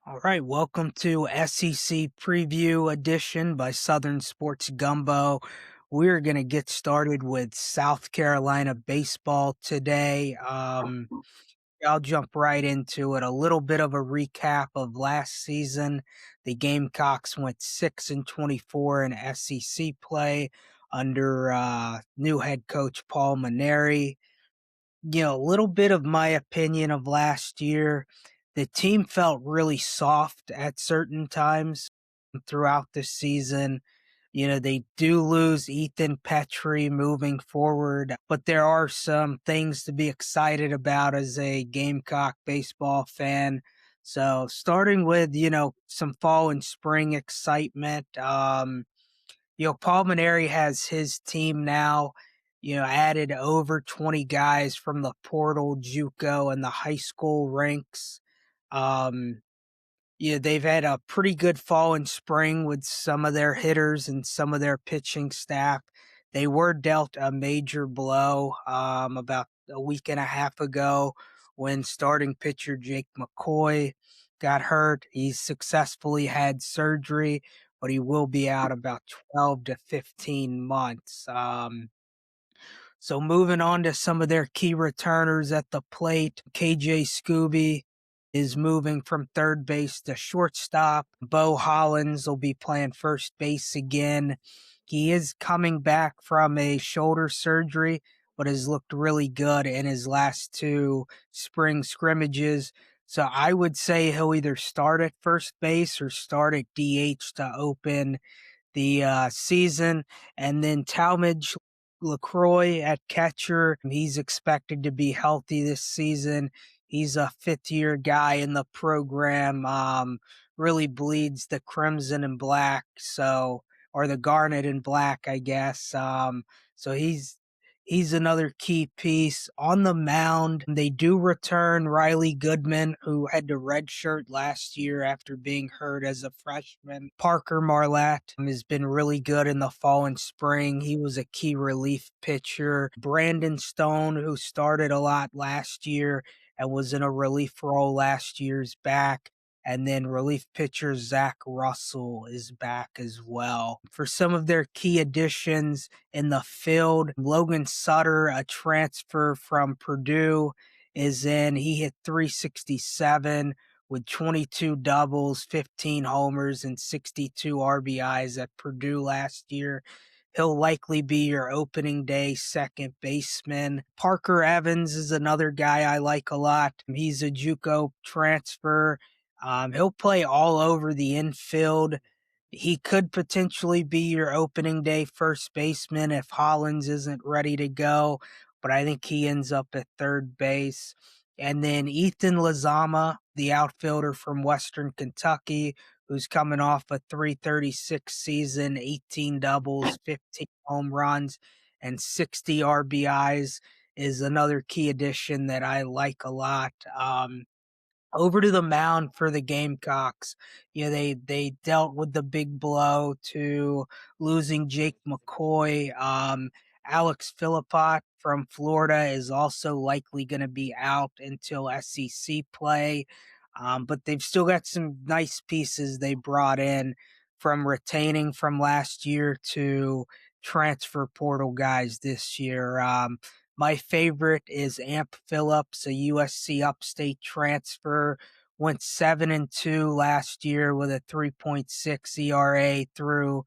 All right, welcome to SEC Preview Edition by Southern Sports Gumbo. We're going to get started with South Carolina baseball today. I'll jump right into it. A little bit of a recap of last season. The Gamecocks went 6-24 in SEC play under new head coach Paul Maneri. A little bit of my opinion of last year. The team felt really soft at certain times throughout the season. They do lose Ethan Petrie moving forward, but there are some things to be excited about as a Gamecock baseball fan. So starting with, some fall and spring excitement. Paul Maneri has his team now, added over 20 guys from the portal, JUCO, and the high school ranks. Um, they've had a pretty good fall and spring with some of their hitters and some of their pitching staff. They were dealt a major blow about a week and a half ago when starting pitcher Jake McCoy got hurt. He's successfully had surgery, but he will be out about 12 to 15 months. So moving on to some of their key returners at the plate, KJ Scooby is moving from third base to shortstop. Bo Hollins will be playing first base again. He is coming back from a shoulder surgery, but has looked really good in his last two spring scrimmages. So I would say he'll either start at first base or start at DH to open the season. And then Talmadge LaCroix at catcher. He's expected to be healthy this season. He's a fifth-year guy in the program. Really bleeds the crimson and black, or the garnet and black, I guess. So he's another key piece on the mound. They do return Riley Goodman, who had to redshirt last year after being hurt as a freshman. Parker Marlatt has been really good in the fall and spring. He was a key relief pitcher. Brandon Stone, who started a lot last year and was in a relief role last year's back. And then relief pitcher Zach Russell is back as well. For some of their key additions in the field, Logan Sutter, a transfer from Purdue, is in. He hit 367 with 22 doubles, 15 homers, and 62 RBIs at Purdue last year. He'll likely be your opening day second baseman. Parker Evans is another guy I like a lot. He's a JUCO transfer. He'll play all over the infield. He could potentially be your opening day first baseman if Hollins isn't ready to go, but I think he ends up at third base. And then Ethan Lazama, the outfielder from Western Kentucky, who's coming off a 336 season, 18 doubles, 15 home runs, and 60 RBIs, is another key addition that I like a lot. Over to the mound for the Gamecocks. They dealt with the big blow to losing Jake McCoy. Alex Philippot from Florida is also likely going to be out until SEC play. But they've still got some nice pieces they brought in from retaining from last year to transfer portal guys this year. My favorite is Amp Phillips, a USC Upstate transfer. Went 7-2 last year with a 3.6 ERA through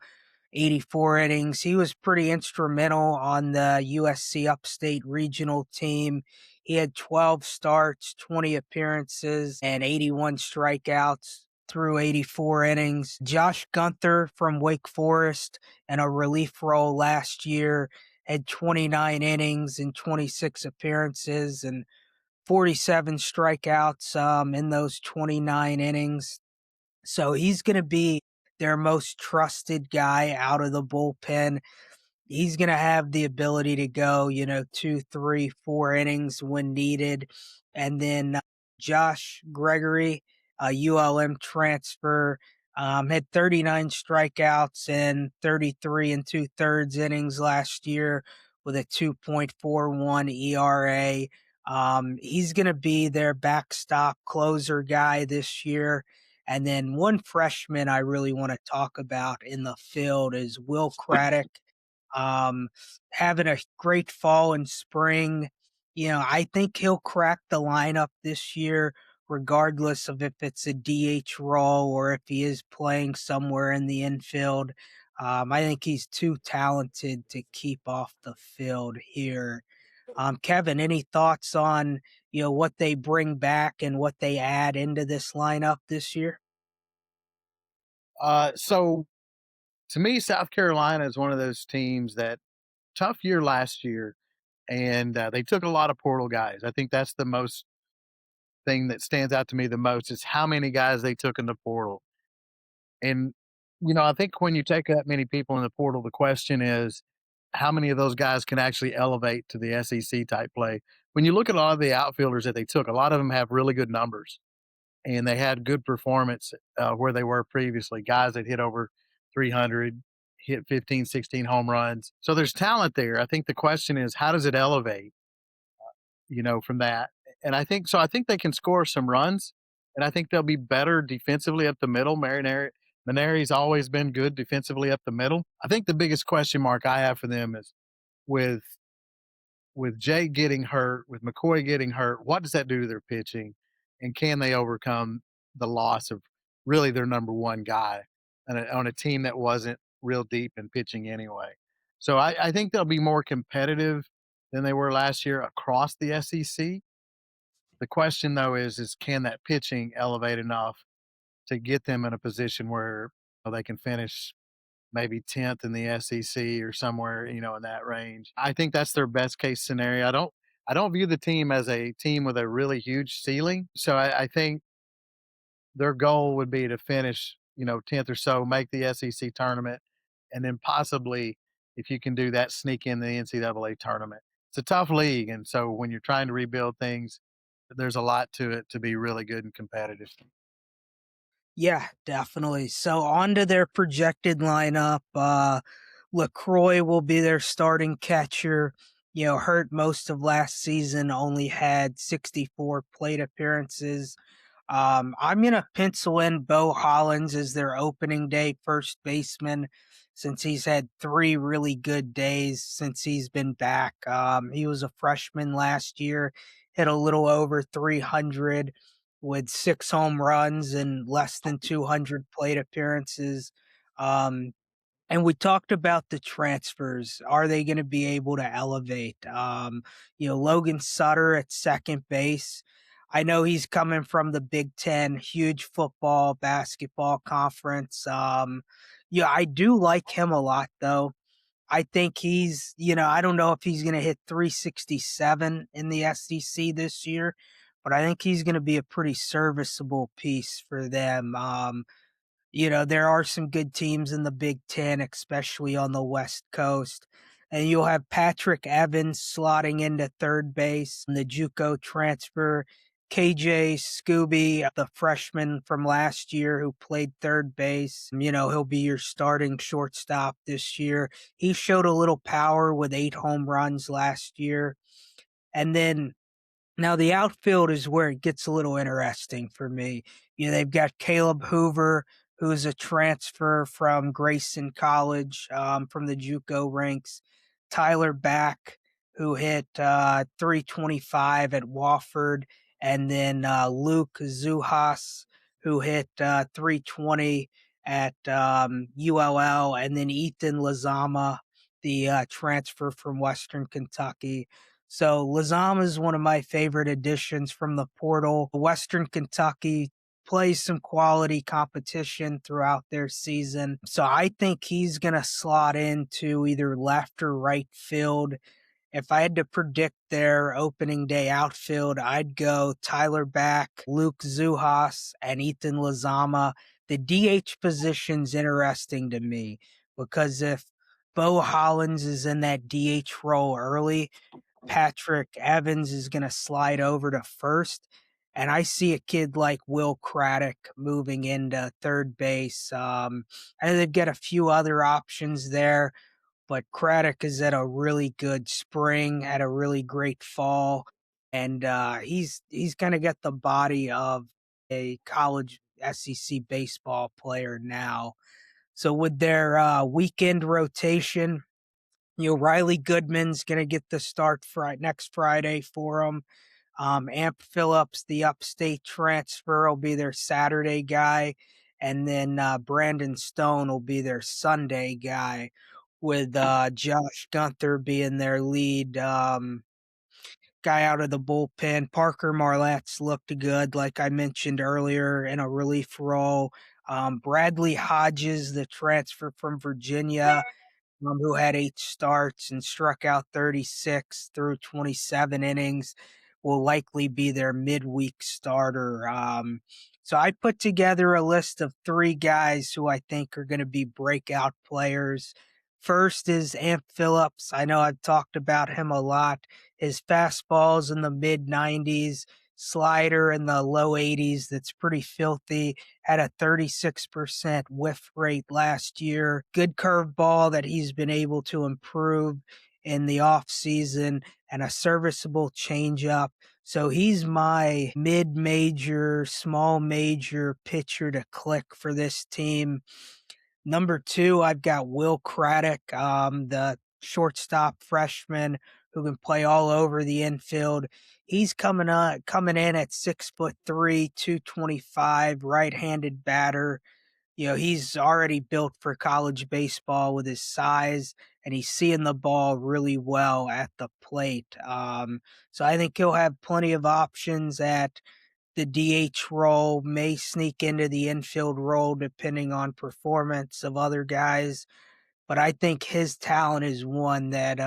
84 innings. He was pretty instrumental on the USC Upstate regional team. He had 12 starts, 20 appearances, and 81 strikeouts through 84 innings. Josh Gunther from Wake Forest in a relief role last year had 29 innings and 26 appearances and 47 strikeouts in those 29 innings. So he's going to be their most trusted guy out of the bullpen. He's going to have the ability to go, 2, 3, 4 innings when needed. And then Josh Gregory, a ULM transfer, had 39 strikeouts and 33 and 2/3 innings last year with a 2.41 ERA. He's going to be their backstop closer guy this year. And then one freshman I really want to talk about in the field is Will Craddock. Um, Having a great fall and spring. I think he'll crack the lineup this year, regardless of if it's a DH role or if he is playing somewhere in the infield. I think he's too talented to keep off the field here. Kevin, any thoughts on what they bring back and what they add into this lineup this year? So to me, South Carolina is one of those teams that tough year last year, and they took a lot of portal guys. I think that's the most thing that stands out to me the most is how many guys they took in the portal. And I think when you take that many people in the portal, the question is how many of those guys can actually elevate to the SEC type play. When you look at a lot of the outfielders that they took, a lot of them have really good numbers and they had good performance where they were previously. Guys that hit over 300, hit 15, 16 home runs. So there's talent there. I think the question is, how does it elevate, from that? And I think so. I think they can score some runs, and I think they'll be better defensively up the middle. Maneri's always been good defensively up the middle. I think the biggest question mark I have for them is with Jake getting hurt, with McCoy getting hurt, what does that do to their pitching? And can they overcome the loss of really their number one guy on a team that wasn't real deep in pitching anyway? So I think they'll be more competitive than they were last year across the SEC. The question though is can that pitching elevate enough to get them in a position where they can finish maybe 10th in the SEC or somewhere, in that range. I think that's their best case scenario. I don't view the team as a team with a really huge ceiling. So I think their goal would be to finish, 10th or so, make the SEC tournament, and then possibly, if you can do that, sneak in the NCAA tournament. It's a tough league, and so when you're trying to rebuild things, there's a lot to it to be really good and competitive. Yeah, definitely. So on to their projected lineup. LaCroix will be their starting catcher. Hurt most of last season, only had 64 plate appearances. I'm gonna pencil in Bo Hollins as their opening day first baseman, since he's had three really good days since he's been back. He was a freshman last year, hit a little over 300 with six home runs and less than 200 plate appearances. Um, and we talked about the transfers. Are they going to be able to elevate? Logan Sutter at second base. I know he's coming from the Big Ten, huge football, basketball conference. I do like him a lot, though. I think I don't know if he's going to hit 367 in the SEC this year, but I think he's going to be a pretty serviceable piece for them. There are some good teams in the Big Ten, especially on the West Coast. And you'll have Patrick Evans slotting into third base, the JUCO transfer. KJ Scooby, the freshman from last year who played third base, he'll be your starting shortstop this year. He showed a little power with 8 home runs last year. And then now the outfield is where it gets a little interesting for me. They've got Caleb Hoover, who's a transfer from Grayson College, from the JUCO ranks. Tyler Back, who hit 325 at Wofford, and then Luke Zuhas, who hit 320 at ULL, and then Ethan Lazama, the transfer from Western Kentucky. So Lazama is one of my favorite additions from the portal. Western Kentucky plays some quality competition throughout their season. So I think he's going to slot into either left or right field. If I had to predict their opening day outfield, I'd go Tyler Back, Luke Zuhas, and Ethan Lazama. The DH position's interesting to me because if Bo Hollins is in that DH role early, Patrick Evans is going to slide over to first. And I see a kid like Will Craddock moving into third base. And they've got a few other options there, but Craddock is at a really good spring, had a really great fall, and he's kind of got the body of a college SEC baseball player now. So with their weekend rotation, Riley Goodman's going to get the start next Friday for them. Amp Phillips, the upstate transfer, will be their Saturday guy. And then Brandon Stone will be their Sunday guy, with Josh Gunther being their lead guy out of the bullpen. Parker Marlette's looked good, like I mentioned earlier, in a relief role. Bradley Hodges, the transfer from Virginia, who had 8 starts and struck out 36 through 27 innings, will likely be their midweek starter. So I put together a list of 3 guys who I think are going to be breakout players. First is Amp Phillips. I know I've talked about him a lot. His fastball's in the mid 90s, slider in the low 80s. That's pretty filthy. Had a 36% whiff rate last year. Good curveball that he's been able to improve in the off season, and a serviceable changeup. So he's my mid major, small major pitcher to click for this team. Number 2, I've got Will Craddock, the shortstop freshman who can play all over the infield. He's coming in at 6'3", 225, right-handed batter. He's already built for college baseball with his size, and he's seeing the ball really well at the plate. So I think he'll have plenty of options at the DH role, may sneak into the infield role depending on performance of other guys. But I think his talent is one that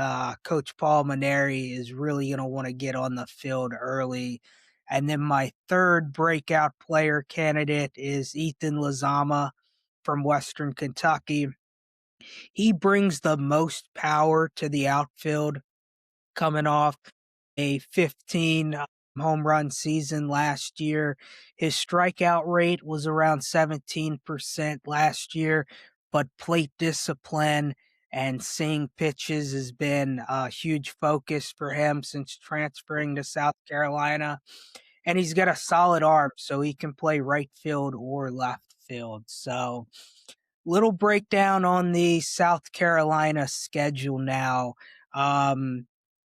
Coach Paul Maneri is really going to want to get on the field early. And then my third breakout player candidate is Ethan Lazama from Western Kentucky. He brings the most power to the outfield, coming off a 15 home run season last year. His strikeout rate was around 17% last year, but plate discipline and seeing pitches has been a huge focus for him since transferring to South Carolina. And he's got a solid arm, so he can play right field or left field. So, little breakdown on the South Carolina schedule now.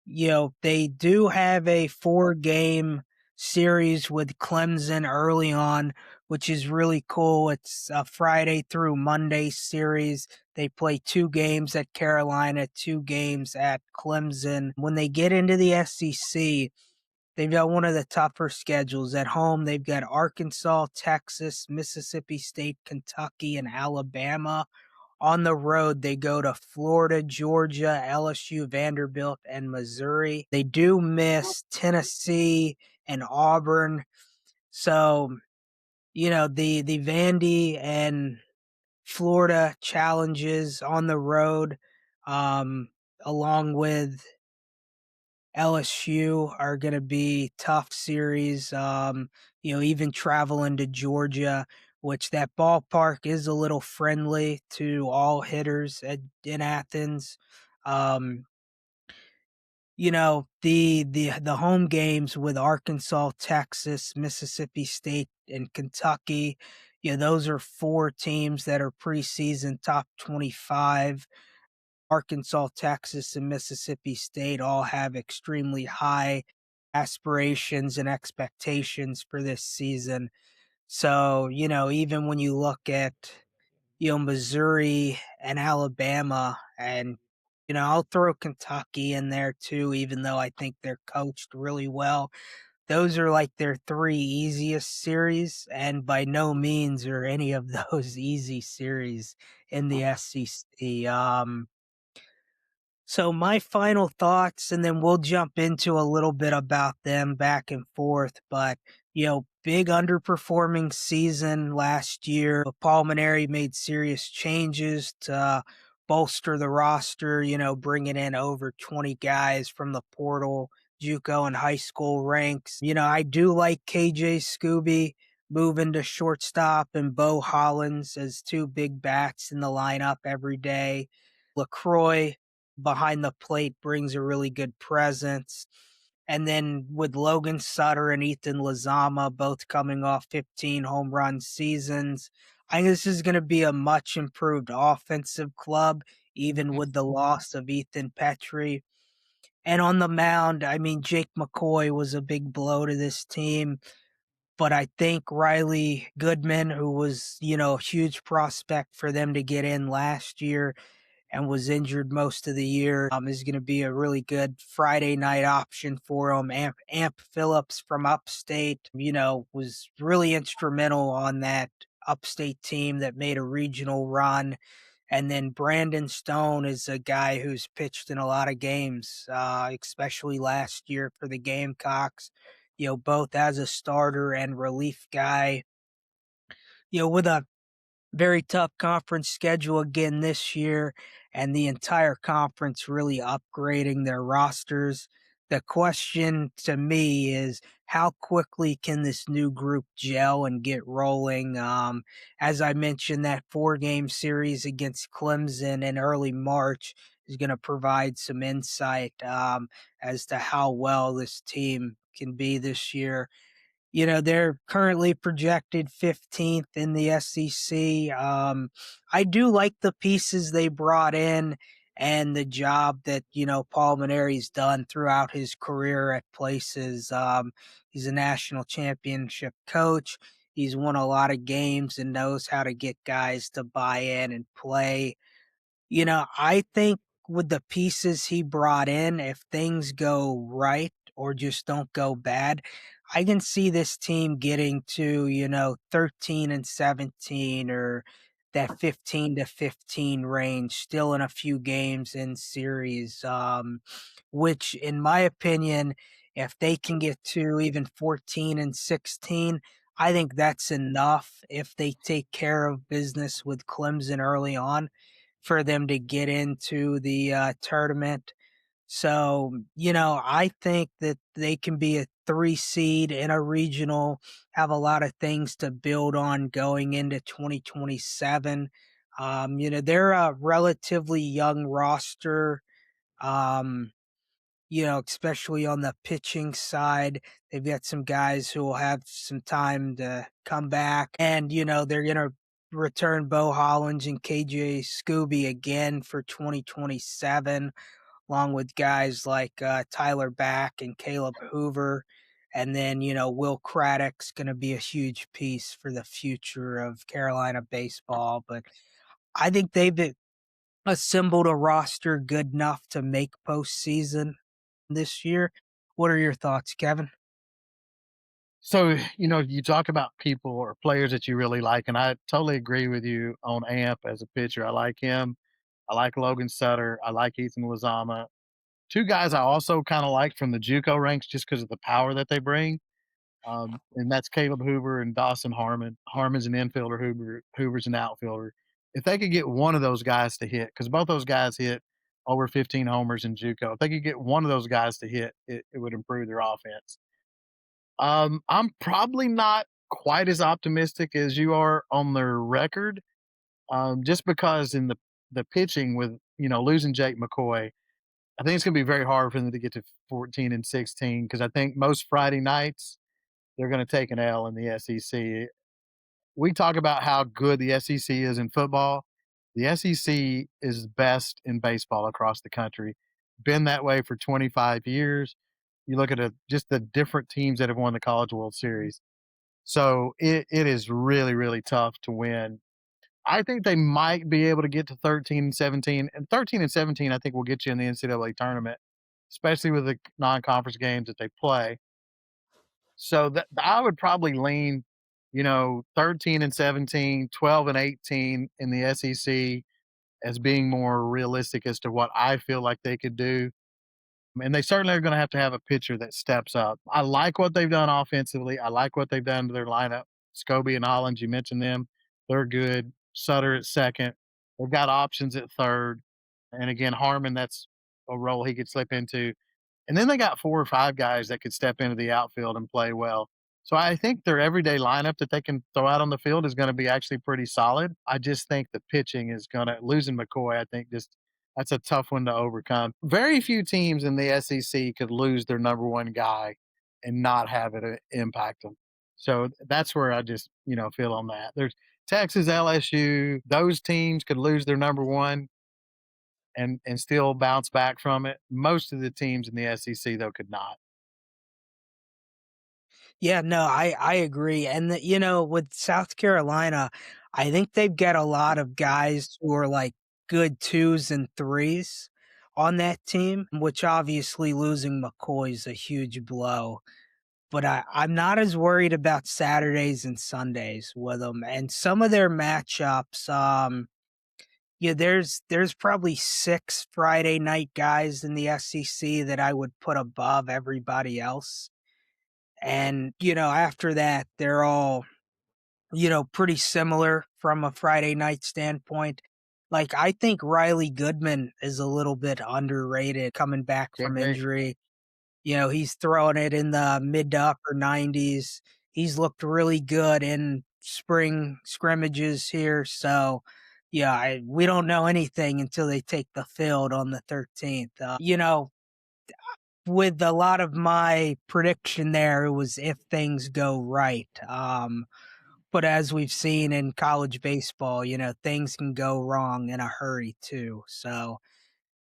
They do have a 4-game series with Clemson early on, which is really cool. It's a Friday through Monday series. They play 2 games at Carolina, 2 games at Clemson. When they get into the SEC, they've got one of the tougher schedules. At home, they've got Arkansas, Texas, Mississippi State, Kentucky, and Alabama. On the road, they go to Florida, Georgia, LSU, Vanderbilt, and Missouri. They do miss Tennessee and Auburn. So, the Vandy and Florida challenges on the road, along with LSU, are going to be tough series. Even traveling to Georgia, which that ballpark is a little friendly to all hitters in Athens. Um, the home games with Arkansas, Texas, Mississippi State, and Kentucky. Those are 4 teams that are preseason top 25. Arkansas, Texas, and Mississippi State all have extremely high aspirations and expectations for this season. So, even when you look at, Missouri and Alabama, and, I'll throw Kentucky in there too, even though I think they're coached really well. Those are like their 3 easiest series, and by no means are any of those easy series in the SEC. So my final thoughts, and then we'll jump into a little bit about them back and forth. But big underperforming season last year. Paul Maneri made serious changes to bolster the roster. Bringing in over 20 guys from the portal, JUCO, and high school ranks. I do like KJ Scooby moving to shortstop, and Bo Hollins as 2 big bats in the lineup every day. LaCroix behind the plate brings a really good presence. And then with Logan Sutter and Ethan Lazama both coming off 15 home run seasons, I think this is going to be a much improved offensive club, even with the loss of Ethan Petrie. And on the mound, I mean, Jake McCoy was a big blow to this team. But I think Riley Goodman, who was, a huge prospect for them to get in last year and was injured most of the year, is going to be a really good Friday night option for him. Amp Phillips from Upstate, was really instrumental on that Upstate team that made a regional run. And then Brandon Stone is a guy who's pitched in a lot of games, especially last year for the Gamecocks, both as a starter and relief guy. With a very tough conference schedule again this year, and the entire conference really upgrading their rosters. The question to me is how quickly can this new group gel and get rolling? As I mentioned, that 4-game series against Clemson in early March is going to provide some insight as to how well this team can be this year. They're currently projected 15th in the SEC. I do like the pieces they brought in and the job that, Paul Maneri's done throughout his career at places. He's a national championship coach. He's won a lot of games and knows how to get guys to buy in and play. I think with the pieces he brought in, if things go right or just don't go bad, I can see this team getting to, 13 and 17 or that 15 to 15 range, still in a few games in series. Which, in my opinion, if they can get to even 14 and 16, I think that's enough if they take care of business with Clemson early on for them to get into the tournament. So, I think that they can be a 3 seed in a regional, have a lot of things to build on going into 2027. They're a relatively young roster. Um, especially on the pitching side. They've got some guys who will have some time to come back. And, they're going to return Bo Hollins and KJ Scooby again for 2027, along with guys like Tyler Back and Caleb Hoover. And then, Will Craddock's going to be a huge piece for the future of Carolina baseball. But I think they've assembled a roster good enough to make postseason this year. What are your thoughts, Kevin? So, you talk about people or players that you really like, and I totally agree with you on Amp as a pitcher. I like him. I like Logan Sutter. I like Ethan Wazama. Two guys I also kind of like from the JUCO ranks just because of the power that they bring. And that's Caleb Hoover and Dawson Harmon. Harmon's an infielder, Hoover's an outfielder. If they could get one of those guys to hit, because both those guys hit over 15 homers in JUCO, if they could get one of those guys to hit, it would improve their offense. I'm probably not quite as optimistic as you are on their record, just because in the pitching with losing Jake McCoy, I think it's going to be very hard for them to get to 14 and 16 because I think most Friday nights they're going to take an L in the SEC. We talk about how good the SEC is in football. The SEC is best in baseball across the country. Been that way for 25 years. You look at just the different teams that have won the College World Series. So it is really, really tough to win. I think they might be able to get to 13 and 17. And 13 and 17, I think will get you in the NCAA tournament, especially with the non-conference games that they play. So that I would probably lean, 13 and 17, 12 and 18 in the SEC as being more realistic as to what I feel like they could do. And they certainly are going to have a pitcher that steps up. I like what they've done offensively. I like what they've done to their lineup. Scobie and Hollins, you mentioned them. They're good. Sutter at second. They've got options at third. And again, Harmon, that's a role he could slip into. And then they got 4 or 5 guys that could step into the outfield and play well. So I think their everyday lineup that they can throw out on the field is going to be actually pretty solid. I just think the pitching is going to losing McCoy. I think just That's a tough one to overcome. Very few teams in the SEC could lose their number one guy and not have it impact them. So that's where I just, feel on that. There's Texas, LSU, those teams could lose their number one and still bounce back from it. Most of the teams in the SEC though could not. Yeah, no, I agree, and with South Carolina, I think they've got a lot of guys who are, like, good 2s and 3s on that team, which obviously losing McCoy's a huge blow, but I'm not as worried about Saturdays and Sundays with them, and some of their matchups, yeah, there's probably 6 Friday night guys in the SEC that I would put above everybody else. And, after that, they're all, pretty similar from a Friday night standpoint. Like, I think Riley Goodman is a little bit underrated coming back from Okay. injury. He's throwing it in the mid to upper 90s. He's looked really good in spring scrimmages here. So, yeah, we don't know anything until they take the field on the 13th. With a lot of my prediction there, it was if things go right. But as we've seen in college baseball, things can go wrong in a hurry too. So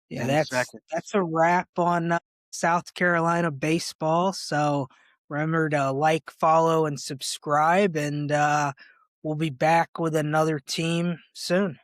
yeah, In that's seconds. a wrap on South Carolina baseball. So remember to like, follow, and subscribe, and we'll be back with another team soon.